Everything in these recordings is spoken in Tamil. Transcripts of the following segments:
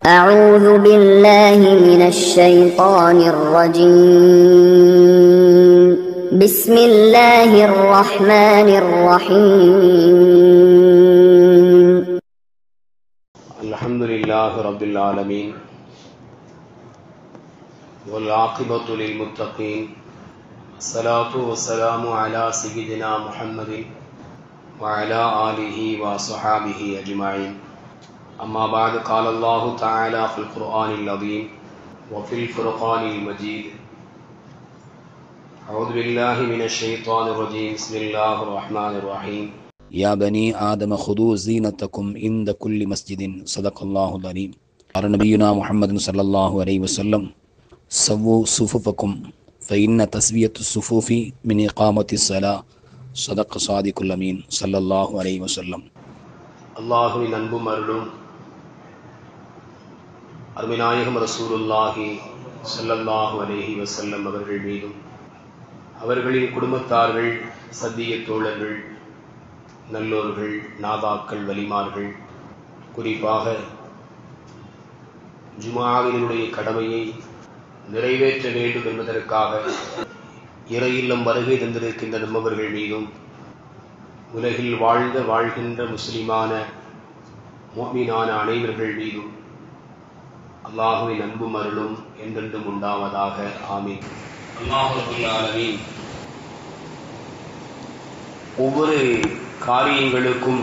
أعوذ بالله من الشيطان الرجيم بسم الله الرحمن الرحيم الحمد لله رب العالمين والعاقبة للمتقين الصلاة والسلام على سيدنا محمد وعلى آله وصحابه أجمعين أما بعد قال الله تعالى في القرآن العظيم وفي الفرقان المجيد أعوذ بالله من الشيطان الرجيم بسم الله الرحمن الرحيم يا بني آدم خذوا زينتكم عند كل مسجد صدق الله العظيم قال نبينا محمد صلى الله عليه وسلم سووا صفوفكم فإن تسوية الصفوف من إقامة الصلاة صدق صادق الأمين صلى الله عليه وسلم. அல்லாஹ்வின் அன்பும் அருளும் அருமைநாயகம் ரசூலுல்லாஹி ஸல்லல்லாஹு அலைஹி வஸல்லம் அவர்கள் மீதும் அவர்களின் குடும்பத்தார்கள், சத்திய தோழர்கள், நல்லோர்கள், நாதாக்கள், வலிமார்கள், குறிப்பாக ஜுமாவினுடைய கடமையை நிறைவேற்ற வேண்டும் என்பதற்காக இறை இல்லம் வருகை தந்திருக்கின்ற நம்மவர்கள் மீதும் உலகில் வாழ்கின்ற முஸ்லிமான முஃமினான அனைவர்கள் மீதும் அல்லாஹ்வின் அன்பும் அருளும் என்றென்றும் உண்டாவதாக. ஆமீன். அல்லாஹ் ரப்பல் ஆலமீன் ஒவ்வொரு காரியங்களுக்கும்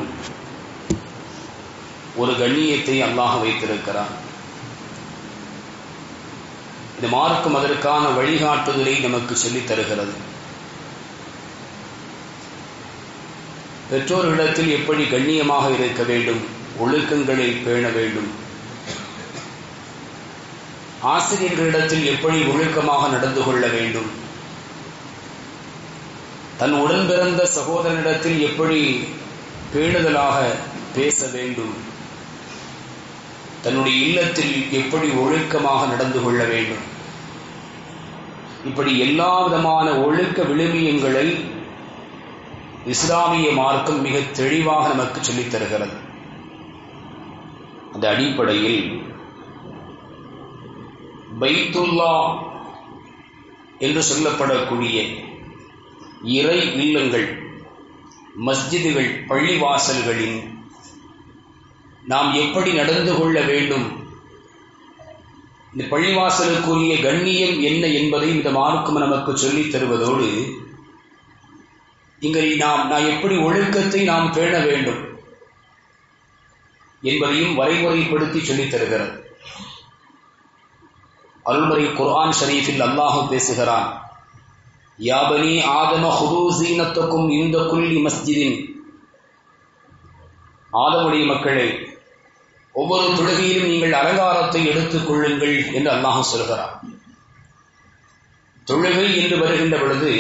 ஒரு கண்ணியத்தை அல்லாஹ் வைத்திருக்கிறான். இந்த மார்க்கம் அதற்கான வழிகாட்டுதலை நமக்கு சொல்லித் தருகிறது. பெற்றோர்களிடத்தில் எப்படி கண்ணியமாக இருக்க வேண்டும், ஒழுக்கங்களை பேண வேண்டும், ஆசிரியர்களிடத்தில் எப்படி ஒழுக்கமாக நடந்து கொள்ள வேண்டும், தன் உடன் பிறந்த சகோதரனிடத்தில் எப்படி பேணுதலாக பேச வேண்டும், தன்னுடைய இல்லத்தில் எப்படி ஒழுக்கமாக நடந்து கொள்ள வேண்டும், இப்படி எல்லா விதமான ஒழுக்க விழுமியங்களை இஸ்லாமிய மார்க்கம் மிக தெளிவாக நமக்கு சொல்லித் தருகிறது. அந்த அடிப்படையில் பைத்துல்லா என்று சொல்லப்படக்கூடிய இறை இல்லங்கள், மஸ்ஜிதுகள், பள்ளிவாசல்களின் நாம் எப்படி நடந்து கொள்ள வேண்டும், இந்த பள்ளிவாசலுக்குரிய கண்ணியம் என்ன என்பதை இந்த மார்க்கம் நமக்கு சொல்லித் தருவதோடு இங்கே நான் எப்படி ஒழுக்கத்தை நாம் பேண வேண்டும் என்பதையும் வரைமுறைப்படுத்தி சொல்லித் தருகிறது. அருள்மறை குர்ஆன் ஷரீஃபில் அல்லாஹ் பேசுகிறான். யா பனி ஆதம ஹுது ஸீனத்தக்கும் இன்த குல்லி மஸ்ஜிதின். ஆதமுடைய மக்களே, ஒவ்வொரு தொழுகையிலும் நீங்கள் அலங்காரத்தை எடுத்துக் கொள்ளுங்கள் என்று அல்லாஹ் சொல்கிறார். தொழுகை என்று வருகின்ற பொழுது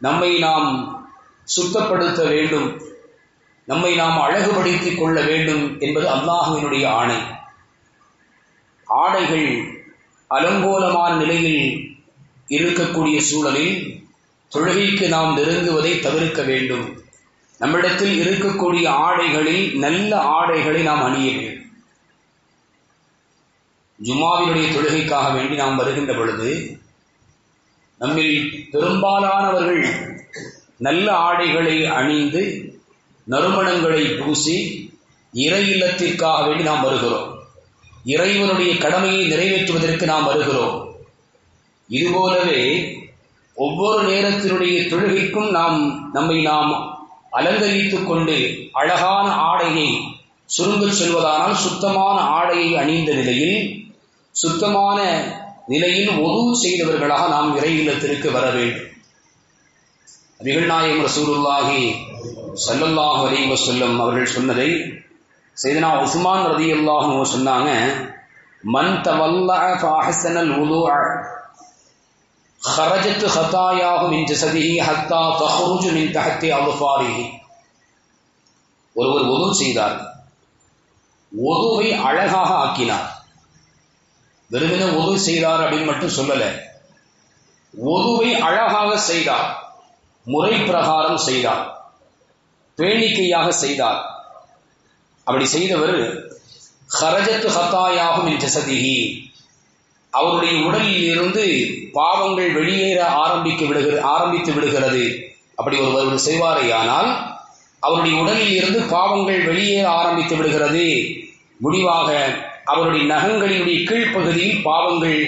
நம்மை நாம் சுத்தப்படுத்த வேண்டும், நம்மை நாம் அழகுபடுத்திக் கொள்ள வேண்டும் என்பது அல்லாஹ்வினுடைய ஆணை. ஆடைகள் அலங்கோலமான நிலையில் இருக்கக்கூடிய சூழலில் தொழுகைக்கு நாம் நெருங்குவதை தவிர்க்க வேண்டும். நம்மிடத்தில் இருக்கக்கூடிய ஆடைகளில் நல்ல ஆடைகளை நாம் அணிய வேண்டும். ஜும்மாவினுடைய தொழுகைக்காக வேண்டி நாம் வருகின்ற பொழுது நம்மில் பெரும்பாலானவர்கள் நல்ல ஆடைகளை அணிந்து நறுமணங்களை பூசி இறை இல்லத்திற்காக வேண்டி நாம் வருகிறோம். இறைவனுடைய கடமையை நிறைவேற்றுவதற்கு நாம் வருகிறோம். இதுபோலவே ஒவ்வொரு நேரத்தினுடைய தொழுகைக்கும் நம்மை நாம் அலங்கரித்துக் கொண்டு அழகான ஆடையை சுருங்கச் சொல்வதானால் சுத்தமான ஆடையை அணிந்த நிலையில், சுத்தமான நிலையில் ஒது செய்தவர்களாக நாம் இறை இல்லத்திற்கு வர வேண்டும். நபிகள் நாயகம் ரசூலுல்லாஹி ஸல்லல்லாஹு அலைஹி வஸல்லம் அவர்கள் சொன்னதை சையதுனா உஸ்மான் ரலியல்லாஹு அன்ஹு சொன்னாங்க. மன் தவல்லஅ ஃபஅஹ்ஸனல் வுதுஅ خرجت خطاياه من جسده حتى تخرج من تحت أظفاره. ஒருவர் வுது செய்தார், வுதுவை அழகாக ஆக்கினார். வெறுமனே வுது செய்தார் அப்படின்னு மட்டும் சொல்லல, வுதுவை அழகாக செய்தார், முறை பிரகாரம் செய்தார், பேணிக்கையாக செய்தார். அப்படி செய்தவர் ஹரஜத்து ஹத்தாயாகும் மின் ஜஸதிஹி, அவருடைய உடலில் இருந்து பாவங்கள் வெளியேற ஆரம்பித்து விடுகிறது. அப்படி ஒருவர் செய்வாரேயானால் அவருடைய உடலில் இருந்து பாவங்கள் வெளியேற ஆரம்பித்து விடுகிறது. முடிவாக அவருடைய நகங்களினுடைய கீழ்ப்பகுதியில் பாவங்கள்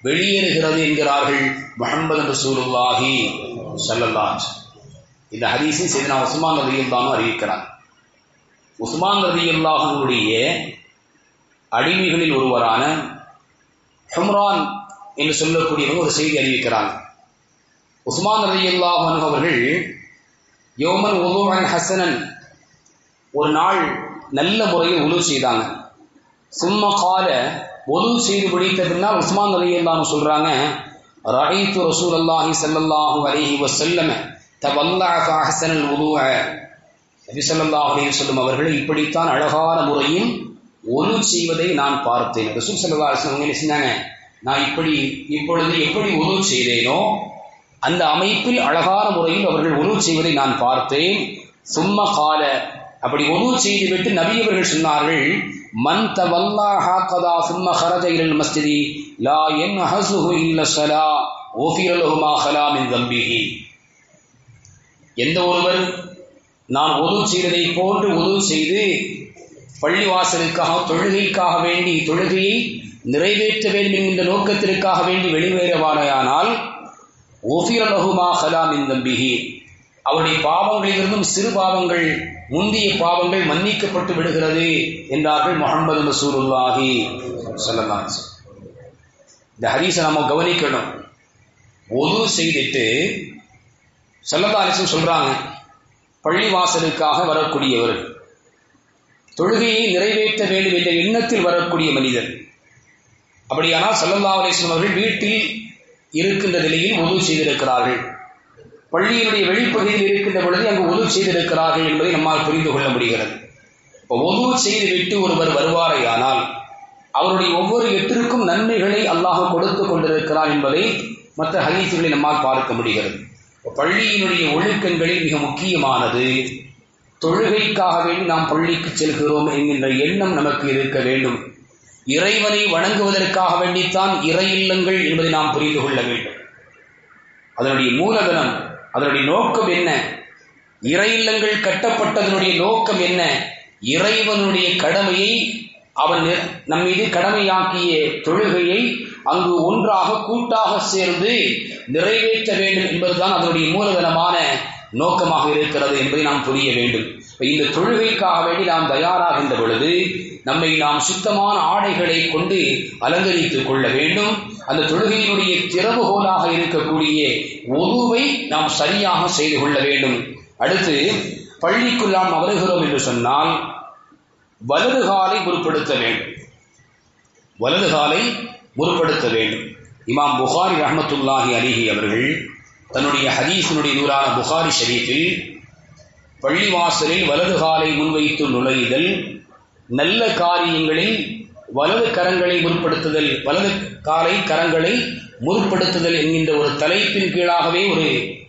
வெளியேறுகிறது என்கிறார்கள் முஹம்மது ரசூலுல்லாஹி ஸல்லல்லாஹு அலைஹி வஸல்லம். இந்த ஹதீஸை சையதுனா உஸ்மான் ரலியல்லாஹு அன்ஹு அறிவிக்கிறார். உஸ்மான் ரலியல்லாஹு அன்ஹுடைய அடிமைகளில் ஒருவரான ஹும்ரான் என்று சொல்லக்கூடியவங்க ஒரு செய்தி அறிவிக்கிறாங்க. உஸ்மான் ரலியல்லாஹு அன்ஹு அவர்கள் யௌமன் வுதுஅன் ஹஸனன், ஒரு நாள் நல்ல முறையில் உலு செய்தாங்க. சும்ம கால, ஒலு செய்து முடித்த பின்னால் உஸ்மான் ரலியல்லாஹு அன்ஹு சொல்றாங்க, ரஅய்து ரசூலல்லாஹி ஸல்லல்லாஹு அலைஹி வஸல்லம் தவல்லஅ ஃபஅஹ்ஸனல் வுதுஅ, நபி ஸல்லல்லாஹு அலைஹி வஸல்லம் அவர்கள் இப்படித்தான் அழகான முறையில் ஒலு செய்வதை நான் பார்த்தேன். ரசூல் ஸல்லல்லாஹு அலைஹி வஸல்லம் என்ன செஞ்சாங்க, நான் இப்பொழுது எப்படி ஒலு செய்தேனோ அந்த அமைப்பில் அழகான முறையில் அவர்கள் ஒலு செய்வதை நான் பார்த்தேன். சும்ம கால, அப்படி ஒலு செய்துவிட்டு நபி அவர்கள் சொன்னார்கள், மன் தவல்லா ஹாகதா சும்ம ஹரஜ இலல் மஸ்ஜிதி லா யன்ஹஸுஹு இல்ல ஸலா ஊஃபிர லஹு மா ஹலா மின் தம்பிஹி. எந்த ஒருவர் நான் ஒலு செய்ததை போன்று ஒலு செய்து பள்ளிவாசலுக்காக தொழுகைக்காக வேண்டி தொழுகையை நிறைவேற்ற வேண்டும் என்கின்ற நோக்கத்திற்காக வேண்டி வெளியேறுவானானால் ஊஃபிர லஹு மா ஹலா மின் தம்பிஹி, அவருடைய பாவங்களிலிருந்தும் சிறு பாவங்கள் முந்திய பாவங்கள் மன்னிக்கப்பட்டு விடுகிறது என்றார்கள் முஹம்மது ரசூலுல்லாஹி ஸல்லல்லாஹு அலைஹி வஸல்லம். இந்த ஹதீஸை நம்ம கவனிக்கணும். ஒது செய்துட்டு ஸல்லல்லாஹு அலைஹி வஸல்லம் சொல்றாங்க, பள்ளிவாசலுக்காக வரக்கூடியவர், தொழுகையை நிறைவேற்ற வேண்டும் என்ற எண்ணத்தில் வரக்கூடிய மனிதர், அப்படியானால் ஸல்லல்லாஹு அலைஹி வஸல்லம் அவர்கள் வீட்டில் இருக்கின்ற நிலையில் ஒது செய்திருக்கிறார்கள், பள்ளியினுடைய வெளிப்பகுதியில் இருக்கின்ற பொழுது அங்கு ஒது செய்திருக்கிறார்கள் என்பதை நம்மால் புரிந்து கொள்ள முடிகிறது. இப்போ ஒது செய்துவிட்டு ஒருவர் வருவாரையானால் அவருடைய ஒவ்வொரு எட்டிற்கும் நன்மைகளை அல்லாஹ் கொடுத்து கொண்டிருக்கிறார் என்பதை மற்ற ஹதீஸ்களை நம்மால் பார்க்க முடிகிறது. பள்ளியினுடைய ஒழுக்கங்களில் மிக முக்கியமானது தொழுகைக்காக வேண்டி நாம் பள்ளிக்கு செல்கிறோம் என்கின்ற எண்ணம் நமக்கு இருக்க வேண்டும். இறைவனை வணங்குவதற்காக வேண்டித்தான் இறை இல்லங்கள் என்பதை நாம் புரிந்து கொள்ள வேண்டும். அதனுடைய மூலதனம், அதனுடைய நோக்கம் என்ன, இறை இல்லங்கள் கட்டப்பட்டதனுடைய நோக்கம் என்ன, இறைவனுடைய கடமையை அவன் நம் மீது கடமையாக்கிய தொழுகையை அங்கு ஒன்றாக கூட்டாக சேர்ந்து நிறைவேற்ற வேண்டும் என்பதுதான் அதனுடைய மூலதனமான நோக்கமாக இருக்கிறது என்பதை நாம் புரிய வேண்டும். இந்த தொழுகைக்காக வேண்டி நாம் தயாராகின்ற பொழுது நம்மை நாம் சுத்தமான ஆடைகளை கொண்டு அலங்கரித்துக் கொள்ள வேண்டும். அந்த தொழுகையினுடைய திறவுகோலாக இருக்கக்கூடிய ஒதுவை நாம் சரியாக செய்து கொள்ள வேண்டும். அடுத்து பள்ளிக்குள் நாம் வருகிறோம் என்று சொன்னால் வலது காலை முற்படுத்த வேண்டும். வலது காலை முற்படுத்த வேண்டும். இமாம் புகாரி ரஹ்மத்துல்லாஹி அலைஹி அவர்கள் தன்னுடைய ஹதீஸினுடைய நூறான புகாரி ஷரீஃபில் பள்ளிவாசலில் வலது காலை முன்வைத்து நுழைதல், நல்ல காரியங்களில் வலது கரங்களை முற்படுத்துதல், வலது காலை கரங்களை முற்படுத்துதல் என்கின்ற ஒரு தலைப்பின் கீழாகவே ஒரு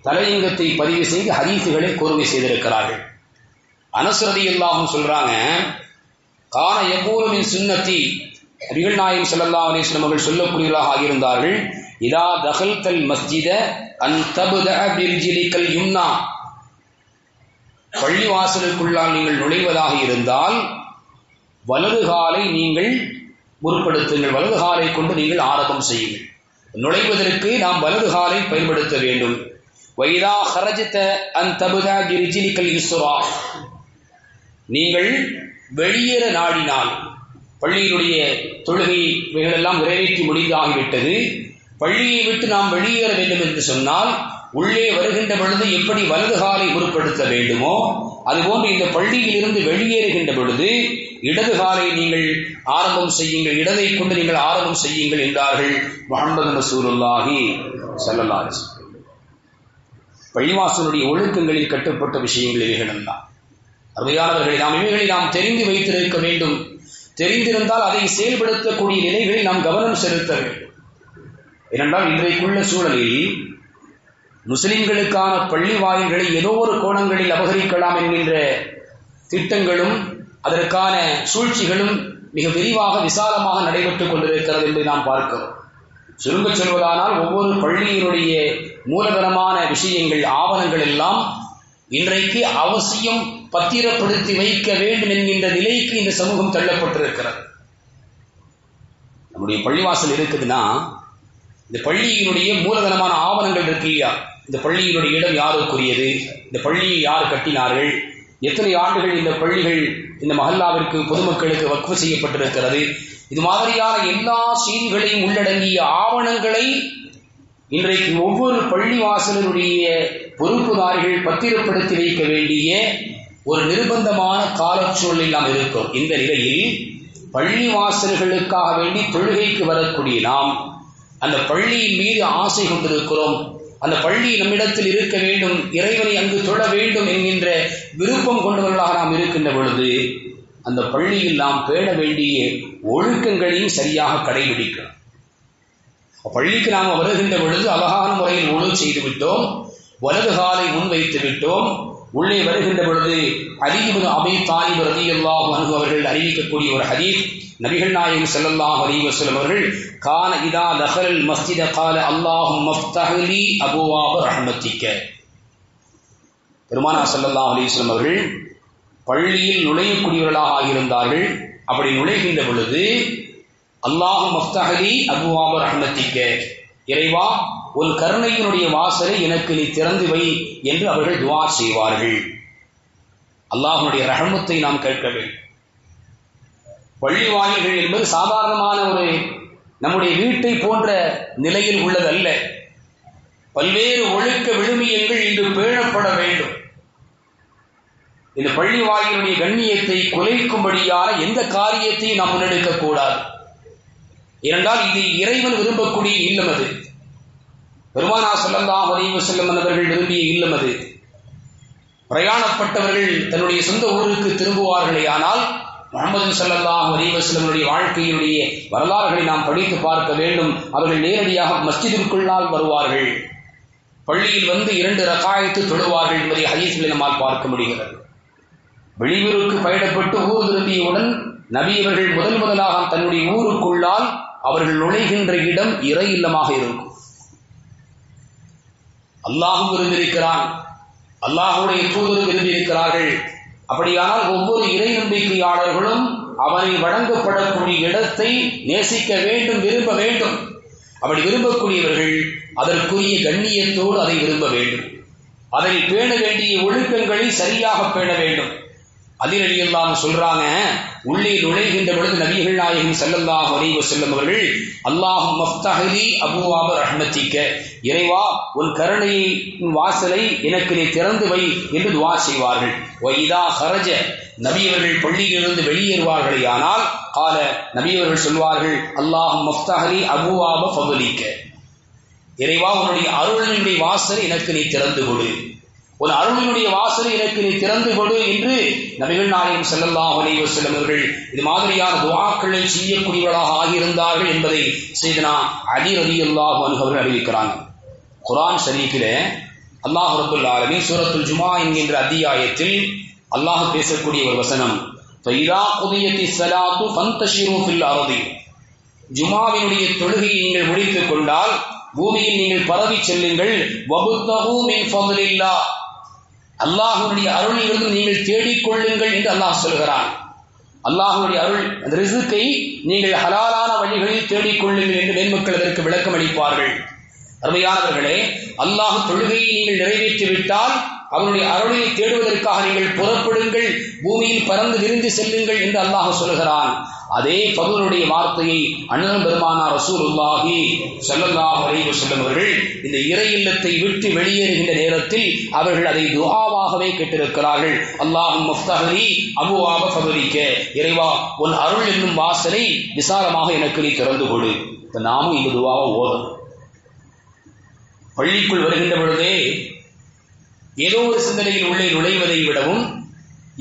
தலையங்கத்தை பதிவு செய்து ஹதீஸுகளை கோர்வை செய்திருக்கிறார்கள். அனஸ் ரலியல்லாஹு அன்ஹு சொல்றாங்க, கான யகூலு மின் சுன்னத்தி, நபிகள் நாயகம் ஸல்லல்லாஹு அலைஹி வஸல்லம் அவர்கள் சொல்லக்கூடியவர்களாக ஆகியிருந்தார்கள், இதா தகல்தல் மஸ்ஜித அன் தப்தஅ பிர்ஜிலிகல் யும்னா, பள்ளிவாசலுக்குள்ளால் நீங்கள் நுழைவதாக இருந்தால் வலது காலை நீங்கள் முற்படுத்துங்கள், வலது காலை கொண்டு நீங்கள் ஆரம்பம் செய்யுங்கள். நுழைவதற்கு நாம் வலது காலை பயன்படுத்த வேண்டும். வைதா ஹரஜத அன் தப்தஅ பிர்ஜிலிகல் யுஸ்ரா, நீங்கள் வெளியேற நாடினால், பள்ளியினுடைய தொழுகைகள் எல்லாம் நிறைவேற்றி முடிந்தாகிவிட்டது, பள்ளியை விட்டு நாம் வெளியேற வேண்டும் என்று சொன்னால் உள்ளே வருகின்ற பொழுது எப்படி வலது காலை முற்படுத்த வேண்டுமோ அதுபோன்று இந்த பள்ளியில் இருந்து வெளியேறுகின்ற பொழுது இடது காலை நீங்கள் ஆரம்பம் செய்யுங்கள், இடதை கொண்டு நீங்கள் ஆரம்பம் செய்யுங்கள் என்றார்கள் முஹம்மது ரசூலுல்லாஹி ஸல்லல்லாஹு அலைஹி வஸல்லம். பள்ளிவாசலுடைய ஒழுக்கங்களில் கட்டுப்பட்ட விஷயங்கள் இவைகளெல்லாம் அருமையானவர்களை நாம் இவைகளை நாம் தெரிந்து வைத்திருக்க வேண்டும். தெரிந்திருந்தால் அதை செயல்படுத்தக்கூடிய நிலைகளில் நாம் கவனம் செலுத்த வேண்டும். ஏனென்றால் இன்றைக்குள்ள சூழலில் முஸ்லிம்களுக்கான பள்ளி வாயில்களை ஏதோ ஒரு கோணங்களில் அபகரிக்கலாம் என்கின்ற திட்டங்களும் அதற்கான சூழ்ச்சிகளும் மிக விரிவாக விசாலமாக நடைபெற்றுக் கொண்டிருக்கிறது என்பதை நாம் பார்க்கிறோம். சுருங்க சொல்வதானால் ஒவ்வொரு பள்ளியினுடைய மூலதனமான விஷயங்கள், ஆவணங்கள் எல்லாம் இன்றைக்கு அவசியம் பத்திரப்படுத்தி வைக்க வேண்டும் என்கின்ற நிலைக்கு இந்த சமூகம் தள்ளப்பட்டிருக்கிறது. நம்முடைய பள்ளிவாசல் இருக்குதுன்னா இந்த பள்ளியினுடைய மூலதனமான ஆவணங்கள் இருக்கு இல்லையா? இந்த பள்ளியினுடைய இடம் யாருக்குரியது, இந்த பள்ளியை யார் கட்டினார்கள், எத்தனை ஆண்டுகள் இந்த பள்ளிகள் இந்த மஹல்லாவிற்கு பொதுமக்களுக்கு வக்ஃப் செய்யப்பட்டிருக்கிறது, இது மாதிரியான எல்லா செய்திகளையும் உள்ளடங்கிய ஆவணங்களை இன்றைக்கு ஒவ்வொரு பள்ளிவாசலுடைய பொறுப்புதாரிகள் பத்திரப்படுத்தி வைக்க வேண்டிய ஒரு நிர்பந்தமான காலச்சூழலில் நாம் இருக்கிறோம். இந்த நிலையில் பள்ளிவாசல்களுக்காக வேண்டி தொழுகைக்கு வரக்கூடிய நாம் அந்த பள்ளியின் மீது ஆசை கொண்டிருக்கிறோம். அந்த பள்ளி நம்மிடத்தில் இருக்க வேண்டும், இறைவனை அங்கு தொழ வேண்டும் என்கின்ற விருப்பம் கொண்டவர்களாக நாம் இருக்கின்ற பொழுது அந்த பள்ளியில் நாம் பேண வேண்டிய ஒழுக்கங்களையும் சரியாக கடைபிடிக்கிறோம். பள்ளிக்கு நாம் வருகின்ற பொழுது அழகான முறையில் ஒழு செய்து விட்டோம், வலது காலை முன்வைத்து விட்டோம். உள்ளே வருகின்ற பொழுது அலி இப்னு அபீ தாலிப் ரலியல்லாஹு அன்ஹு அவர்கள் அறிவிக்கக்கூடிய ஒரு ஹதீஸ், நபிகள் நாயகம் ஸல்லல்லாஹு அலைஹி வஸல்லம் அவர்கள் கான இதா தஹல் மஸ்ஜித கால அல்லாஹும்ம ஃப்தஹ் லி அபுவாப ரஹ்மத்திக. பெருமானார் ஸல்லல்லாஹு அலைஹி வஸல்லம் அவர்கள் பள்ளியில் நுழையக்கூடியவர்களாக ஆகியிருந்தார்கள். அப்படி நுழைகின்ற பொழுது அல்லாஹும்ம ஃப்தஹ் லி அபுவாப ரஹ்மத்திக, இறைவா உன் கருணையினுடைய வாசலை எனக்கு நீ திறந்து வை என்று அவர்கள் துஆ செய்வார்கள். அல்லாஹ்வுடைய ரஹ்மத்தை நாம் கேட்க வேண்டும். பள்ளி வாயில்கள் என்பது சாதாரணமான ஒரு நம்முடைய வீட்டை போன்ற நிலையில் உள்ளதல்ல. பல்வேறு ஒழுக்க விழுமியங்கள் இன்று பேணப்பட வேண்டும். இந்த பள்ளி வாயிலுடைய கண்ணியத்தை குலைக்கும்படியான எந்த காரியத்தையும் நாம் முன்னெடுக்க கூடாது. ஏனென்றால் இது இறைவன் விரும்பக்கூடிய இல்லம், அது பெருமானார் ஸல்லல்லாஹு அலைஹி வஸல்லம் அவர்கள் விரும்பிய இல்லம். அது பிரயாணப்பட்டவர்கள் தன்னுடைய சொந்த ஊருக்கு திரும்புவார்களே ஆனால் முஹம்மது ஸல்லல்லாஹு அலைஹி வஸல்லம் வாழ்க்கையினுடைய வரலாறுகளை நாம் படித்து பார்க்க வேண்டும். அவர்கள் நேரடியாக மஸ்ஜிதிற்குள்ளால் வருவார்கள், பள்ளியில் வந்து 2 ரகாயத்து தொழுவார்கள் என்பதை ஹதீஸ்களை நம்மால் பார்க்க முடிகிறது. வெளியூருக்கு பயணப்பட்டு ஊர் திரும்பியவுடன் நபி அவர்கள் முதலாக தன்னுடைய ஊருக்குள்ளால் அவர்கள் நுழைகின்ற இடம் இறை இல்லமாக இருக்கும். அல்லாஹும் விரும்பியிருக்கிறான், அல்லாஹுடைய தூதரும் விரும்பியிருக்கிறார்கள். அப்படியானால் ஒவ்வொரு இறை நம்பிக்கையாளர்களும் அவனை வழங்கப்படக்கூடிய இடத்தை நேசிக்க வேண்டும், விரும்ப வேண்டும். அப்படி விரும்பக்கூடியவர்கள் அதற்குரிய கண்ணியத்தோடு அதை விரும்ப வேண்டும். அதை பேண வேண்டிய ஒழுக்கங்களை சரியாக பேண வேண்டும். அலி ரலியல்லாஹு சொல்றாங்க, உள்ளே நுழைகின்ற பொழுது நபிகள் நாயகம் ஸல்லல்லாஹு அலைஹி வஸல்லம் அவர்கள் அல்லாஹும்ம ஃப்தஹ் லி அபுவாப ரஹ்மத்திக, இறைவா உன் கருணையின் வாசலை எனக்கு நீ திறந்து வை என்று துஆ செய்வார்கள். வைதா ஹரஜ, நபி அவர்கள் பள்ளியிலிருந்து வெளியேறுவார்களே ஆனால் கால, நபி அவர்கள் சொல்வார்கள் அல்லாஹும்ம ஃப்தஹ் லி அபுவாப ஃபضலிக, இறைவா உன்னுடைய அருளினுடைய வாசலை எனக்கு நீ திறந்து கொடு, உன் அருளினுடைய வாசலை எனக்கு நீ திறந்து கொடு என்று நபிகள் நாயகம் ஸல்லல்லாஹு அலைஹி வஸல்லம் அவர்கள் இது மாதிரியான துஆக்களை செய்யக்கூடியவர்களாக ஆகியிருந்தார்கள் என்பதை செய்தனா அலி ரலியல்லாஹு அன்ஹு அவர்கள் அறிவிக்கிறாங்க. குர்ஆன் ஷரீஃபிலே அல்லாஹ் ரப்பல் ஆலமீன் சூரத்துல் ஜுமா என்கின்ற அத்தியாயத்தில் அல்லாஹ் பேசக்கூடிய ஒரு வசனம், ஃபைதா குதியத்திஸ் ஸலாத்து ஃபந்தஷிரு ஃபில் அர்தி, ஜுமாவினுடைய தொழுகையை நீங்கள் முடித்துக் கொண்டால் பூமியில் நீங்கள் பரவி செல்லுங்கள், வபுத்தஹு மின் ஃபضலில்லாஹ், அல்லாஹ்வுடைய அருளிலிருந்து நீங்கள் தேடிக்கொள்ளுங்கள் என்று அல்லாஹ் சொல்கிறான். அல்லாஹ்வுடைய அருள், அந்த ரிஸ்கை நீங்கள் ஹலாலான வழிகளில் தேடிக்கொள்ளுங்கள் என்று மேன்மக்கள் அதற்கு விளக்கம் அளிப்பார்கள். அருமையானவர்களே, அல்லாஹ் தொழுகையை நீங்கள் நிறைவேற்றிவிட்டால் அவனுடைய அருளை தேடுவதற்காக நீங்கள் புறப்படுங்கள், பூமியில் பறந்து விரிந்து செல்லுங்கள் என்று அல்லாஹ் சொல்கிறான். அதே பகலுடைய வார்த்தையை அண்ணன் பெருமானார் ரசூலுல்லாஹி ஸல்லல்லாஹு அலைஹி வஸல்லம் அவர்கள் இந்த இறை இல்லத்தை விட்டு வெளியேறுகின்ற நேரத்தில் அவர்கள் அதை துஆவாகவே கேட்டிருக்கிறார்கள். அல்லாஹும்ம ஃப்தஹ் லி அபுவாப ஃபضலிக, இறைவா உன் அருள் என்னும் வாசலை விசாலமாக எனக்கு நீ திறந்து கொடு. நாமும் இந்த துஆவை ஓதணும். பள்ளிக்குள் வருகின்ற பொழுதே ஏதோ ஒரு சிந்தனையில் உள்ளே நுழைவதை விடவும்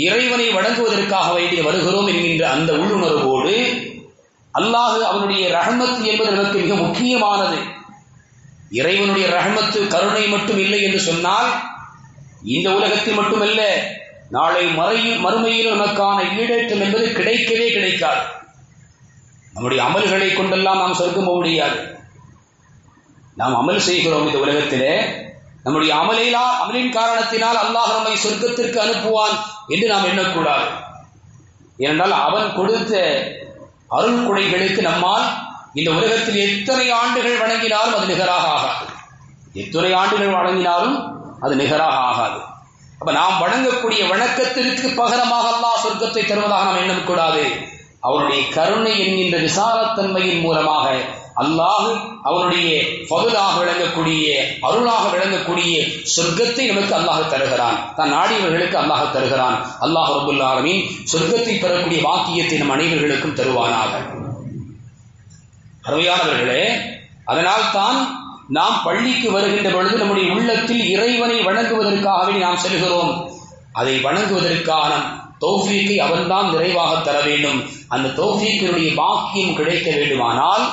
இறைவனை வணங்குவதற்காக வேண்டி வருகிறோம் என்கின்ற அந்த உள்ளுணர்வோடு அல்லாஹ் அவனுடைய ரஹ்மத் என்பது நமக்கு மிக முக்கியமானது. இறைவனுடைய ரஹ்மத்து கருணை மட்டும் இல்லை என்று சொன்னால் இந்த உலகத்தில் மட்டுமல்ல, நாளை மறுமையில் நமக்கான ஈடேற்றம் என்பது கிடைக்கவே கிடைக்காது. நம்முடைய அமல்களை கொண்டெல்லாம் நாம் சொர்க்கம் போக முடியாது. நாம் அமல் செய்கிறோம் இந்த உலகத்திலே, நம்முடைய அமலின் காரணத்தினால் அல்லாஹ் நம்மை சொர்க்கத்திற்கு அனுப்புவான் என்று நாம் எண்ணக்கூடாது. ஏனென்றால் அவன் கொடுத்த அருள் கொடைகளுக்கு நம்மால் இந்த உலகத்தில் எத்தனை ஆண்டுகள் வணங்கினாலும் அது நிகராக ஆகாது. எத்தனை ஆண்டுகள் வணங்கினாலும் அது நிகராக ஆகாது. அப்ப நாம் வணங்கக்கூடிய வணக்கத்திற்கு பகரமாக அல்லாஹ் சொர்க்கத்தை தருவதாக நாம் எண்ணக்கூடாது. அவருடைய கருணை என்கின்ற விசாலத்தன்மையின் மூலமாக அல்லாஹ் அவனுடைய ஃபதுலாக விளங்கக்கூடிய அருளாக விளங்கக்கூடிய சொர்க்கத்தை நமக்கு அல்லாஹ் தருகிறான். தான் நாடியவர்களுக்கு அல்லாஹ் தருகிறான். அல்லாஹ் ரப்பல் ஆலமீன் சொர்க்கத்தை பெறக்கூடிய வாக்கியத்தை நம் அனைவர்களுக்கும் தருவானாக. அருமையானவர்களே, அதனால் தான் நாம் பள்ளிக்கு வருகின்ற பொழுது நம்முடைய உள்ளத்தில் இறைவனை வணங்குவதற்காகவே நாம் செல்கிறோம். அதை வணங்குவதற்கான தௌஃபீக்கை அவன்தான் நிறைவாக தர வேண்டும். அந்த தௌஃபீக்கினுடைய பாக்கியம் கிடைக்க வேண்டுமானால்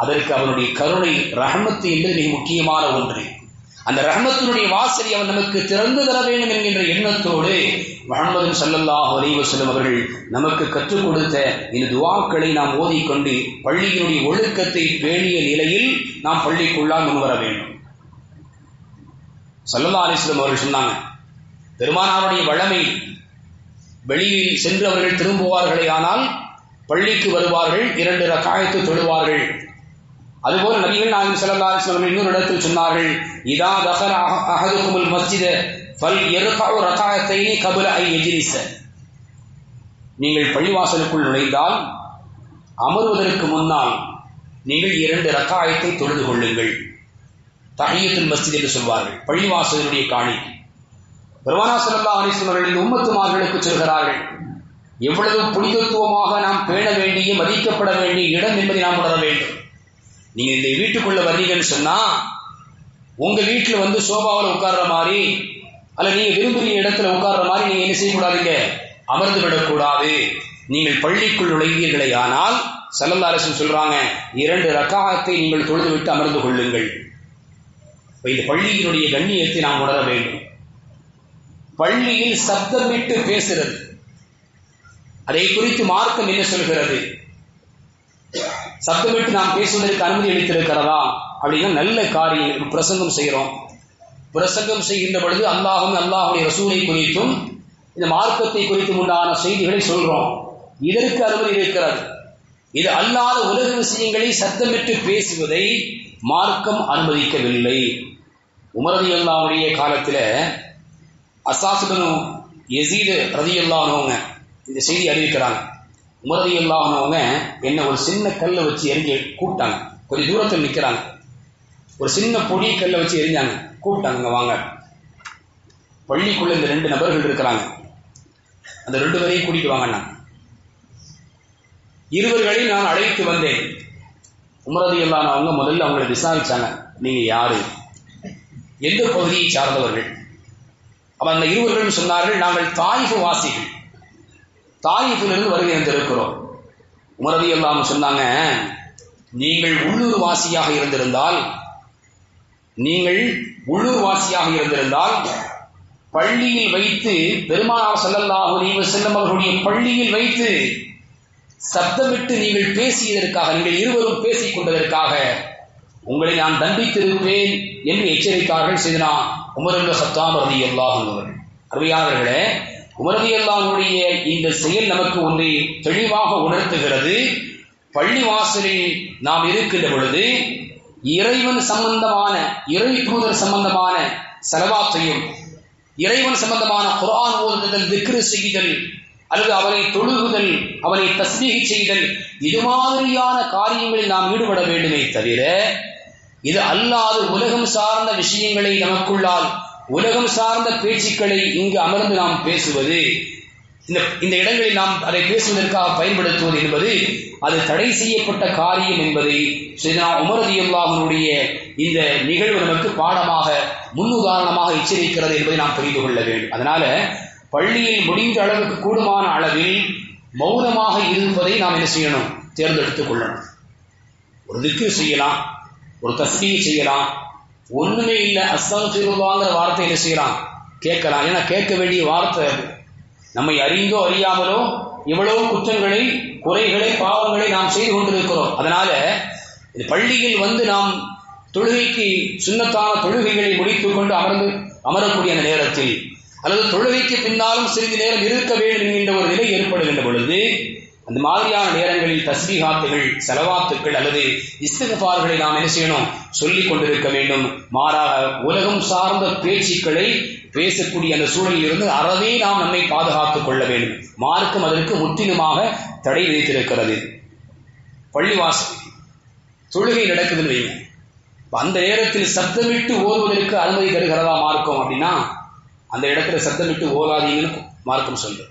அதற்கு அவனுடைய கருணை ரஹ்மத்து என்பது மிக முக்கியமான ஒன்று. அந்த ரஹ்மத்தினுடைய வாசலை அவன் நமக்கு திறந்து தர வேண்டும் என்கின்ற எண்ணத்தோடு முஹம்மது ஸல்லல்லாஹு அலைஹி வஸல்லம் அவர்கள் நமக்கு கற்றுக் கொடுத்த இந்த துஆக்களை நாம் ஓதிக்கொண்டு பள்ளியினுடைய ஒழுக்கத்தை பேணிய நிலையில் நாம் பள்ளிக்குள்ளால் முன்வர வேண்டும். ஸல்லல்லாஹு அலைஹி வஸல்லம் அவர்கள் சொன்னாங்க, பெருமானாருடைய வழமை வெளியில் சென்று அவர்கள் திரும்புவார்களே ஆனால் பள்ளிக்கு வருவார்கள், 2 ரக்காயத்து தொழுவார்கள். அதுபோல நபிகள் நாயகம் ஸல்லல்லாஹு அலைஹி வஸல்லம் இன்னொரு இடத்தில் சொன்னார்கள், இதா தகல அஹதுகுமுல் மஸ்ஜித ஃபல்யர்கஉ ரகாஅத்தைனி கப்ல அன் யஜ்லிஸ. நீங்கள் பள்ளிவாசலுக்குள் நுழைந்தால் அமர்வதற்கு முன்னால் நீங்கள் 2 ரக்காயத்தை தொழுது கொள்ளுங்கள். தஹியத்துல் மஸ்ஜித் என்று சொல்வார்கள், பள்ளிவாசலுடைய காணிக்கை. பெருமானார் ஸல்லல்லாஹு அலைஹி வஸல்லம் அவர்கள் உம்மத்துமார்களுக்கு சொல்கிறார்கள், எவ்வளவு புனிதத்துவமாக நாம் பேண வேண்டிய மதிக்கப்பட வேண்டிய இடம் என்பதை நாம் உணர வேண்டும். நீங்க இந்த வீட்டுக்குள்ள வர்றீங்கன்னு சொன்னா உங்க வீட்டுல வந்து சோபாவில் உட்கார்ற மாதிரி அல்ல நீங்க விரும்புகிற இடத்துல உட்கார்ற மாதிரி நீங்க என்ன செய்யக்கூடாதுங்க, அமர்ந்து விடக்கூடாது. நீங்கள் பள்ளிக்குள் நுழைவீர்களே ஆனால் ஸல்லல்லாஹு அலைஹி வஸல்லம் சொல்றாங்க, 2 ரக்காஅத்தை நீங்கள் தொழுது விட்டு அமர்ந்து கொள்ளுங்கள். இந்த பள்ளியினுடைய கண்ணியத்தை நாம் உணர வேண்டும். பள்ளியில் சப்தமிட்டு பேசுறது, அதை குறித்து மார்க்கம் என்ன சொல்கிறது? சப்தமிட்டு நாம் பேசுவதற்கு அனுமதி அளித்திருக்கிறதா அப்படின்னா நல்ல காரியம். பிரசங்கம் செய்கிறோம், பிரசங்கம் செய்கின்ற பொழுது அல்லாஹும் அல்லாஹுடைய ரசூலை குறித்தும் இந்த மார்க்கத்தை குறித்தும் உண்டான செய்திகளை சொல்றோம். இதற்கு அனுமதி இருக்கிறது. இது அல்லாத உலக விஷயங்களை சத்தமிட்டு பேசுவதை மார்க்கம் அனுமதிக்கவில்லை. உமர் ரலியல்லாஹு அன்ஹுடைய காலத்தில் அஸ்ஸாஸ் இப்னு யஸீத் ரலியல்லாஹு அன்ஹு இந்த செய்தி அறிவிக்கிறாங்க. உமர் ரலியல்லாஹு அன்ஹு என்ன ஒரு சின்ன கல்லை வச்சு எரிஞ்சு கூப்பிட்டாங்க. கொஞ்சம் தூரத்தில் நிற்கிறாங்க, ஒரு சின்ன பொடி கல்லை வச்சு எரிஞ்சாங்க, கூப்பிட்டாங்க, வாங்க பள்ளிக்குள்ள இந்த 2 நபர்கள் இருக்கிறாங்க, அந்த 2 பேரையும் கூட்டிட்டு வாங்க. இருவர்களையும் நான் அழைத்து வந்தேன். உமர் ரலியல்லாஹு அன்ஹு முதல்ல அவங்களை விசாரிச்சாங்க, நீங்க யாரு, எந்த பகுதியை சார்ந்தவர்கள்? அப்ப அந்த இருவர்களும் சொன்னார்கள், நாங்கள் தாயிஃப் வாசிகள், தாயிஃபிலிருந்து வருகை வந்திருக்கிறோம். உமர் ரலியல்லாஹு அன்ஹு சொன்னாங்க, நீங்கள் உள்ளூர் வாசியாக இருந்திருந்தால் பள்ளியில் வைத்து பெருமானார் ஸல்லல்லாஹு அலைஹி வஸல்லம் அவர்களுடைய பள்ளியில் வைத்து சப்தமிட்டு நீங்கள் பேசியதற்காக, நீங்கள் இருவரும் பேசிக் கொண்டதற்காக உங்களை நான் தண்டித்திருப்பேன் என்று எச்சரித்தார்கள் செய்தனா உமர் இப்னு கத்தாப் ரலியல்லாஹு அன்ஹு. அருமையானவர்களே, உமர் ரலியல்லாஹு அன்ஹுடைய இந்த செயல் நமக்கு ஒன்றை தெளிவாக உணர்த்துகிறது. பள்ளிவாசலில் நாம் இருக்கின்ற பொழுது இறைவன் சம்பந்தமான, இறை தூதர் சம்பந்தமான ஸலவாத்தையும், இறைவன் சம்பந்தமான குர்ஆன் ஓதுதல், திக்ரு செய்தல், அல்லது அவனை தொழுகுதல், அவனை தஸ்பீஹ் செய்தல், இது மாதிரியான காரியங்களில் நாம் ஈடுபட வேண்டுமே தவிர இது அல்லாது உலகம் சார்ந்த விஷயங்களை நமக்குள்ளால், உலகம் சார்ந்த பேச்சுக்களை இங்கு அமர்ந்து நாம் பேசுவது, இந்த இடங்களில் நாம் அதை பேசுவதற்காக பயன்படுத்துவது என்பது அது தடை செய்யப்பட்ட காரியம் என்பதை சையதுனா உமர் ரலியல்லாஹு அன்ஹுடைய இந்த நிகழ்வு நமக்கு பாடமாக, முன்னுதாரணமாக எச்சரிக்கிறது என்பதை நாம் புரிந்து கொள்ள வேண்டும். அதனால பள்ளியில் முடிந்த அளவுக்கு கூடுமான அளவில் மௌனமாக இருப்பதை நாம் என்ன செய்யணும், தேர்ந்தெடுத்துக் கொள்ளணும். ஒரு திக்ர் செய்யலாம், ஒரு தஸ்பீஹ் செய்யலாம், ஒண்ணுமே இல்லை அஸ்தக்ஃபிருல்லாஹ்ங்கிற வார்த்தை என்ன செய்யலாம், கேட்கலாம். ஏன்னா கேட்க வேண்டிய வார்த்தை அது. நம்மை அறிந்தோ அறியாமலோ இவ்வளவு குற்றங்களை, குறைகளை, பாவங்களை நாம் செய்து கொண்டிருக்கிறோம். அதனால இந்த பள்ளியில் வந்து நாம் தொழுகைக்கு சுன்னத்தான தொழுகைகளை முடித்துக் கொண்டு அமரக்கூடிய அந்த நேரத்தில் அல்லது தொழுகைக்கு பின்னாலும் சிறிது நேரம் இருக்க வேண்டும் என்கின்ற ஒரு நிலை ஏற்படுகின்ற பொழுது அந்த மாதிரியான நேரங்களில் தஸ்பீஹாத்துகள், ஸலவாத்துக்கள் அல்லது இஸ்திக்ஃபார்களை நாம் என்ன செய்யணும்? சொல்லிக் கொண்டிருக்க வேண்டும். மாறாக உலகம் சார்ந்த பேச்சுக்களை பேசக்கூடிய அந்த சூழலில் இருந்து அறவே நாம் நம்மை பாதுகாத்துக் கொள்ள வேண்டும். மார்க்கம் அதற்கு முற்றிலுமாக தடை விதித்திருக்கிறது. பள்ளிவாசல் தொழுகை நடக்குதுன்னு வைங்க, அந்த நேரத்தில் சத்தமிட்டு ஓதுவதற்கு அனுமதி தருகிறதா மார்க்கம்? அப்படின்னா அந்த இடத்துல சத்தமிட்டு ஓதாதீங்கன்னு மார்க்கம் சொல்லுது.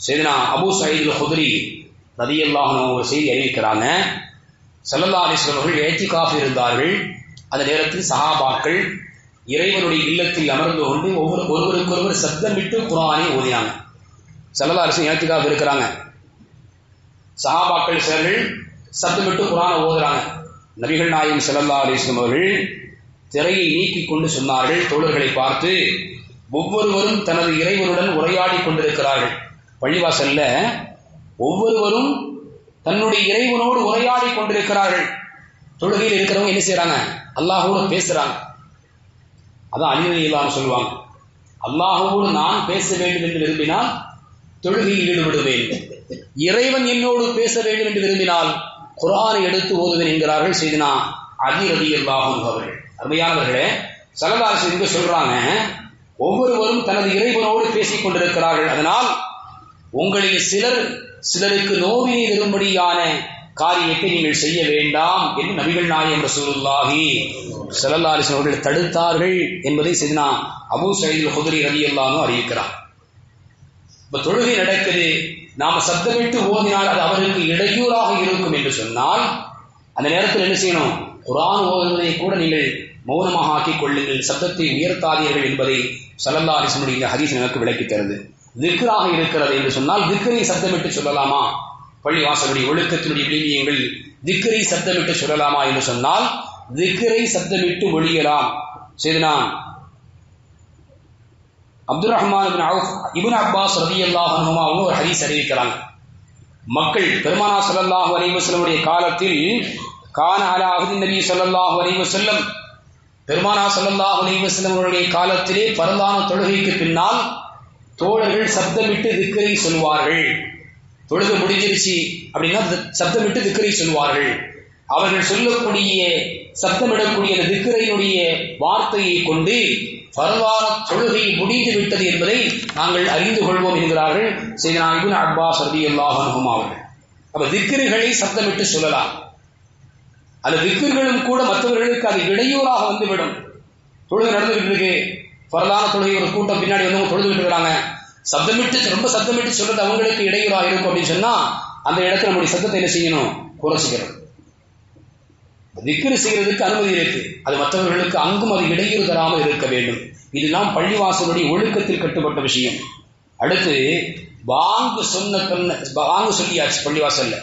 சையதுனா அபூ சயீத் அல்-குத்ரி ரலியல்லாஹு அன்ஹு ஒரு செய்தி அறிவிக்கிறாங்க. ஸல்லல்லாஹு அலைஹி வஸல்லம் அவர்கள் இஅ்திகாஃப் இருந்தார்கள். அந்த நேரத்தில் சஹாபாக்கள் இறைவனுடைய இல்லத்தில் அமர்ந்து கொண்டு ஒருவருக்கொருவர் சத்தமிட்டு குர்ஆனை ஓதினாங்க. ஸல்லல்லாஹு அலைஹி வஸல்லம் இஅ்திகாஃப் இருக்கிறாங்க. சஹாபாக்கள் சிலர்கள் சத்தமிட்டு குர்ஆனை ஓதுறாங்க. நபிகள் நாயகம் ஸல்லல்லாஹு அலைஹி வஸல்லம் அவர்கள் திரையை நீக்கிக் கொண்டு சொன்னார்கள், தோழர்களை பார்த்து, ஒவ்வொருவரும் தனது இறைவனுடன் உரையாடி கொண்டிருக்கிறார்கள். பள்ளிவாசல்ல ஒவ்வொருவரும் தன்னுடைய இறைவனோடு உரையாடி கொண்டிருக்கிறார்கள். தொழுகையில் இருக்கிறவங்க என்ன செய்யறாங்க? அல்லாஹோடு பேசுறாங்க. அதான் அலி ரலியல்லாஹு சொல்லுவாங்க, அல்லாஹோடு நான் பேச வேண்டும் என்று விரும்பினால் தொழுகையில் ஈடுபடுவேன், இறைவன் என்னோடு பேச வேண்டும் என்று விரும்பினால் குர்ஆனை எடுத்து ஓதுவேன் என்கிறார்கள் சையதுனா அலி ரலியல்லாஹு அன்ஹு அவர்கள். அருமையானவர்களே, ஸல்லல்லாஹு அலைஹி வஸல்லம் சொல்றாங்க, ஒவ்வொருவரும் தனது இறைவனோடு பேசிக் கொண்டிருக்கிறார்கள். அதனால் உங்களில் சிலருக்கு நோவினை தரும்படியான காரியத்தை நீங்கள் செய்ய வேண்டாம் என்று நபிகள் நாயகம் ரசூலுல்லாஹி ஸல்லல்லாஹு அலைஹி வஸல்லம் அவர்கள் தடுத்தார்கள் என்பதை சையதுனா அபூ சயீத் அல்-குத்ரி ரலியல்லாஹு அன்ஹு அறிவிக்கிறார். இப்ப தொழுகை நடக்குது, நாம சத்தமிட்டு ஓதினால் அது அவருக்கு இடையூறாக இருக்கும் என்று சொன்னால் அந்த நேரத்தில் என்ன செய்யணும்? குர்ஆன் ஓதுவதை கூட நீங்கள் மௌனமாக ஆக்கிக் கொள்ளுங்கள், சத்தத்தை உயர்த்தாதீர்கள் என்பதை ஸல்லல்லாஹு அலைஹி வஸல்லம் இந்த ஹதீஸ் நமக்கு விளக்கித் தருது. திக்ராக இருக்கிறது என்று சொன்னால் திக்ரை சத்தமிட்டு சொல்லலாமா? பள்ளிவாசலுடைய ஒழுக்கத்தினுடைய விளிம்பியங்கள் திக்ரை சத்தமிட்டு சொல்லலாமா என்று சொன்னால் திக்ரை சத்தமிட்டு ஒழியலாம். சையதுனா அப்துர் ரஹ்மான் இப்னு அவுஃப் இப்னு அப்பாஸ் ரலியல்லாஹு அன்ஹுமா ஒரு ஹதீஸ் அறிவிக்கிறாங்க. மக்கள் பெருமானார் ஸல்லல்லாஹு அலைஹி வஸல்லம் காலத்தில் கான அலா அஹ்தி நபி ஸல்லல்லாஹு அலைஹி வஸல்லம், பெருமானார் ஸல்லல்லாஹு அலைஹி வஸல்லம் அவருடைய காலத்திலே பரலான தொழுகைக்கு பின்னால் தோழர்கள் சப்தமிட்டு திக்ரை சொல்வார்கள். தொழுகை முடிஞ்சிருச்சு அப்படின்னா சப்தமிட்டு திக்ரை சொல்வார்கள். அவர்கள் சொல்லக்கூடிய சப்தமிடக்கூடிய அந்த திக்ரையினுடைய வார்த்தையை கொண்டு பரலான தொழுகை முடிந்து விட்டது என்பதை நாங்கள் அறிந்து கொள்வோம் என்கிறார்கள் சையதுனா இப்னு அப்பாஸ் ரலியல்லாஹு அன்ஹு அவர்கள். அப்ப திக்ருகளை சப்தமிட்டு சொல்லலாம். அந்த திக்ருகளும் கூட மற்றவர்களுக்கு அது இடையூறாக வந்துவிடும். தொழுகை நடந்துகிட்டு இருக்கு, பரலான தொழுகை ஒரு கூட்டம் பின்னாடி வந்து தொழுதுகிட்டு இருக்கிறாங்க, சப்தமிட்டு ரொம்ப சப்தமிட்டு சொல்றது அவங்களுக்கு இடையூறாக இருக்கும் அப்படின்னு சொன்னா அந்த இடத்துல நம்முடைய சத்தத்தை என்ன செய்யணும்? குறைச்சிக்கிறோம். திக்ரு செய்யறதுக்கு அனுமதி இருக்கு, அது மற்றவர்களுக்கு அங்கும் அது இடையூறு தராமல் இருக்க வேண்டும். இதெல்லாம் பள்ளிவாசலுடைய ஒழுக்கத்தில் கட்டுப்பட்ட விஷயம். அடுத்து பாங்கு சொல்லியாச்சு பள்ளிவாசல்ல,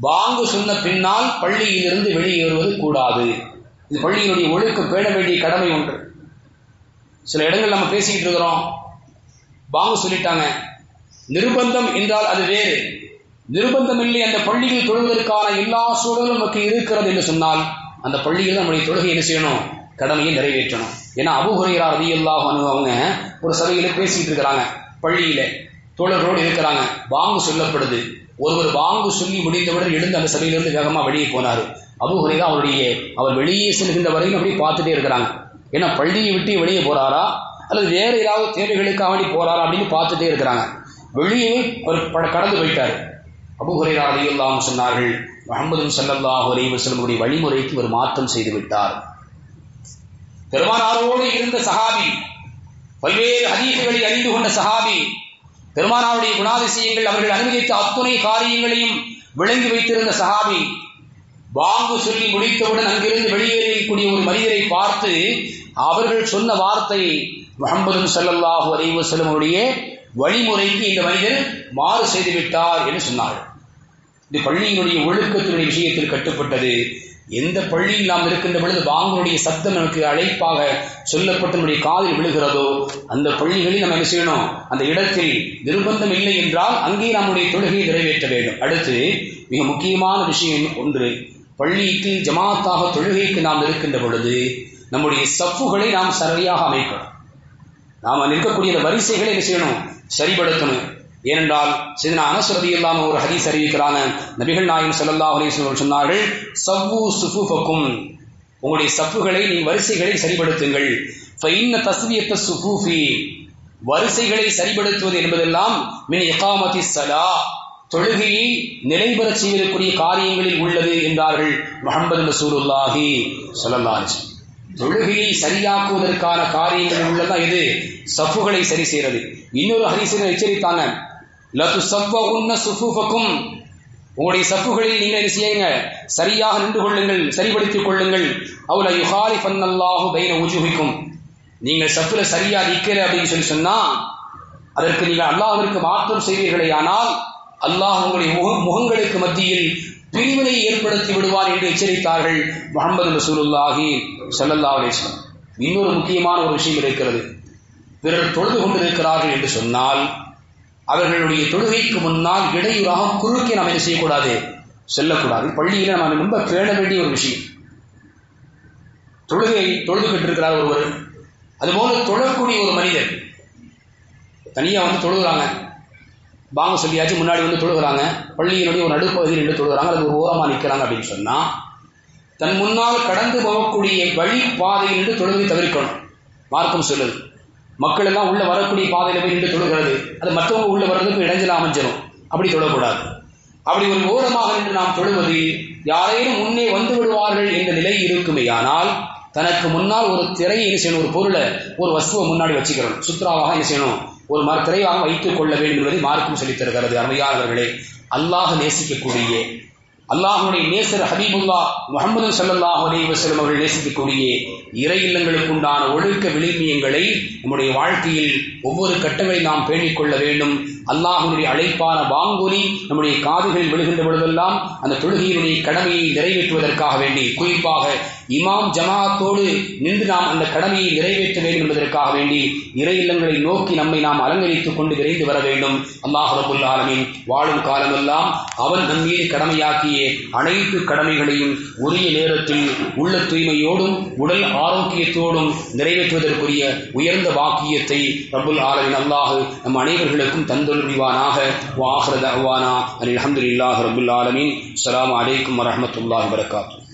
பாங்கு சொன்ன பின்னால் பள்ளியிலிருந்து வெளியேறுவது கூடாது. இது பள்ளியினுடைய ஒழுக்கம், பேண வேண்டிய கடமை ஒன்று. சில இடங்கள் நம்ம பேசிக்கிட்டு இருக்கிறோம், பாங்கு சொல்லிட்டாங்க, நிர்பந்தம் என்றால் அது வேறு. நிர்பந்தம் இல்லை, அந்த பள்ளியில் தொழுவதற்கான எல்லா சூழலும் நமக்கு இருக்கிறது என்று சொன்னால் அந்த பள்ளியில் நம்முடைய தொழுகை என்ன செய்யணும்? கடமையை நிறைவேற்றணும். ஏன்னா அபூ ஹுரைரா ரலியல்லாஹு அன்ஹு அவங்க ஒரு சபையில பேசிட்டு இருக்கிறாங்க, பள்ளியில தோழர்களோடு இருக்கிறாங்க, பாங்கு சொல்லப்படுது. ஒருவர் பாங்கு சொல்லி முடிந்தவுடன் எழுந்து அந்த சபையிலிருந்து வேகமா வெளியே போனாரு. அபூ ஹுரைரா அவர் வெளியே செல்கின்ற வரையும் அப்படியே பார்த்துட்டே இருக்கிறாங்க. ஏன்னா பள்ளியை விட்டு வெளியே போறாரா அல்லது வேற ஏதாவது தேவைகளுக்காக வேண்டி போறாரா அப்படின்னு பார்த்துட்டே இருக்கிறாங்க. வெளியே அவர் கடந்து போயிட்டாரு. அபூ ஹுரைரா ரலியல்லாஹு அன்ஹு சொன்னார்கள், முஹம்மது ஸல்லல்லாஹு அலைஹி வஸல்லம் வழிமுறைக்கு ஒரு மாற்றம் செய்து விட்டார். பெருமானாரோடு இருந்த சஹாபி, பல்வேறு ஹதீஸ்களை அறிந்து கொண்ட சஹாபி, பெருமானாருடைய குணாதிசயங்கள் அவர்கள் அனுமதித்த அத்துணை காரியங்களையும் விளங்கி வைத்திருந்த சஹாபி, பாங்கு சொல்லி முடித்தவுடன் அங்கிருந்து வெளியேறக்கூடிய ஒரு மனிதரை பார்த்து அவர்கள் சொன்ன வார்த்தை, முஹம்மது ஸல்லல்லாஹு அலைஹி வஸல்லம் வழிமுறைக்கு இந்த மனிதர் மாறு செய்து விட்டார் என்று சொன்னார்கள். இது பள்ளியினுடைய ஒழுக்கத்தினுடைய விஷயத்தில் கட்டுப்பட்டது. எந்த பள்ளியில் நாம் இருக்கின்ற பொழுது பாங்குடைய சத்தம் நமக்கு அழைப்பாக சொல்லப்பட்ட நம்முடைய காதில் விழுகிறதோ அந்த பள்ளிகளில் நம்ம என்ன செய்யணும், அந்த இடத்தில் நிர்பந்தம் இல்லை என்றால் அங்கே நம்முடைய தொழுகையை நிறைவேற்ற வேண்டும். அடுத்து மிக முக்கியமான விஷயம் ஒன்று, பள்ளிக்கு ஜமாத்தாக தொழுகைக்கு நாம் இருக்கின்ற பொழுது நம்முடைய சஃப்புகளை நாம் சரியாக அமைக்கணும். நாம் நிற்கக்கூடிய அந்த வரிசைகளை என்ன செய்யணும், சரிபடுத்தணும். ஏனென்றால் சையதுனா அனஸ் ரலியல்லாஹு அன்ஹு ஒரு ஹதீஸ் அறிவிக்கிறாங்க. நபிகள் நாயகம் ஸல்லல்லாஹு அலைஹி வஸல்லம் சொன்னார்கள், சவ்வு சுஃபுஃபக்கும், உங்களுடைய சஃப்புகளை நீங்கள் வரிசைகளை சரிபடுத்துங்கள். ஃபஇன்ன தஸ்வியத்த சுஃபூஃபி, வரிசைகளை சரிபடுத்துவது என்பதெல்லாம் மின் இகாமத்தி ஸலா, தொழுகையை நிலைபெற செய்வதற்குரிய காரியங்களில் உள்ளது என்றார்கள் முஹம்மது ரசூலுல்லாஹி ஸல்லல்லாஹு அலைஹி வஸல்லம். தொழுகையை சரியாக்குவதற்கான காரியங்கள் உள்ளதான் எது, சஃப்புகளை சரி செய்யறது. இன்னொரு ஹதீஸில் எச்சரித்தாங்க, லது சவ்வஉன்ன சுஃபுஃபக்கும், உங்களுடைய சஃப்புகளை நீங்கள் என்ன செய்யுங்க, சரியாக நின்று கொள்ளுங்கள், சரிபடுத்திக் கொள்ளுங்கள். அவுல யுகாலிஃபன்னல்லாஹு பைன உஜூஹிக்கும், நீங்கள் சஃப்புல சரியா நிற்கல அப்படின்னு சொன்னா அதற்கு நீங்கள் அல்லாஹ்விற்கு மாற்றம் செய்வீர்களே ஆனால் அல்லாஹ் உங்களுடைய முகங்களுக்கு மத்தியில் பிரிவினை ஏற்படுத்தி விடுவார் என்று எச்சரித்தார்கள் முஹம்மது ரசூலுல்லாஹி ஸல்லல்லாஹு அலைஹி வஸல்லம். இன்னொரு முக்கியமான ஒரு விஷயம் இருக்கிறது, பிறர் தொழுது கொண்டிருக்கிறார்கள் என்று சொன்னால் அவர்களுடைய தொழுகைக்கு முன்னால் இடையூறாக குறுக்கே நாம் என்ன செய்யக்கூடாது, செல்லக்கூடாது. பள்ளியில நாம் ரொம்ப பேண வேண்டிய ஒரு விஷயம். தொழுகை தொழுதுகிட்டு இருக்கிறார் ஒருவர், அதுபோல தொழக்கூடிய ஒரு மனிதர் தனியா வந்து தொழுகிறாங்க, பாங்க சொல்லியாச்சு, முன்னாடி வந்து தொழுகிறாங்க, பள்ளியினுடைய ஒரு நடுப்பகுதியில் நின்று தொழுகிறாங்க, அது ஒரு ஓரமா நிற்கிறாங்க அப்படின்னு சொன்னா தன் முன்னால் கடந்து போகக்கூடிய வழி பாதையில் நின்று தொழுகை தவிர்க்கணும். மார்க்கம் சொல்லுது, மக்கள் எல்லாம் உள்ள வரக்கூடிய பாதையில போய் நின்று தொழுகிறது, அது மற்றவங்க உள்ள வர்றதுக்கு இடைஞ்சல அமைஞ்சிடும், அப்படி தொழக்கூடாது. அப்படி ஒரு ஓரமாக நின்று நாம் தொழுவது யாரேனும் முன்னே வந்து விடுவார்கள் என்ற நிலை இருக்குமே ஆனால் தனக்கு முன்னால் ஒரு திரையை என்ன செய்யணும், ஒரு பொருளை ஒரு வஸ்துவை முன்னாடி வச்சுக்கிறோம், சுத்ராவாக என்ன செய்யணும், ஒரு திரையாக வைத்துக் கொள்ள வேண்டும் என்பதை மார்க்கம் சொல்லித் தருகிறது. அருமையானவர்களே, அல்லாஹ் நேசிக்கக்கூடிய, அல்லாஹ்வுடைய நேசர் ஹபீபுல்லா முஹம்மது ஸல்லல்லாஹு அலைஹி வஸல்லம் அவர்கள் நேசிக்கக்கூடிய இறை இல்லங்களுக்கு உண்டான ஒழுக்க விழுமியங்களை நம்முடைய வாழ்க்கையில் ஒவ்வொரு கட்டங்களில் நாம் பேணிக் கொள்ள வேண்டும். அல்லாஹ்வுடைய அழைப்பான பாங்கொலி நம்முடைய காதுகளில் விழுகின்ற பொழுதெல்லாம் அந்த தொழுகையினுடைய கடமையை நிறைவேற்றுவதற்காக வேண்டி, குறிப்பாக இமாம் ஜமாஅத்தோடு நின்று நாம் அந்த கடமையை நிறைவேற்ற வேண்டும் என்பதற்காக வேண்டி இறை இல்லங்களை நோக்கி நம்மை நாம் அலங்கரித்துக் கொண்டு விரைந்து வர வேண்டும். அல்லாஹ் ரப்புல் ஆலமீன் வாழும் காலமெல்லாம் அவன் நம் மீது கடமையாக்கிய அனைத்து கடமைகளையும் உரிய நேரத்தில் உள்ள தூய்மையோடும் உடல் ஆரோக்கியத்தோடும் நிறைவேற்றுவதற்குரிய உயர்ந்த வாக்கியத்தை ரப்புல் ஆலமீன் அல்லாஹ் நம் அனைவர்களுக்கும் தந்தருள்வானாக. வ ஆகிரு தஅவானா அல்ஹம்துலில்லாஹி ரப்பில் ஆலமீன். அஸ்ஸலாமு அலைக்கும் வரஹ்மத்துல்லாஹி வபரகாத்துஹு.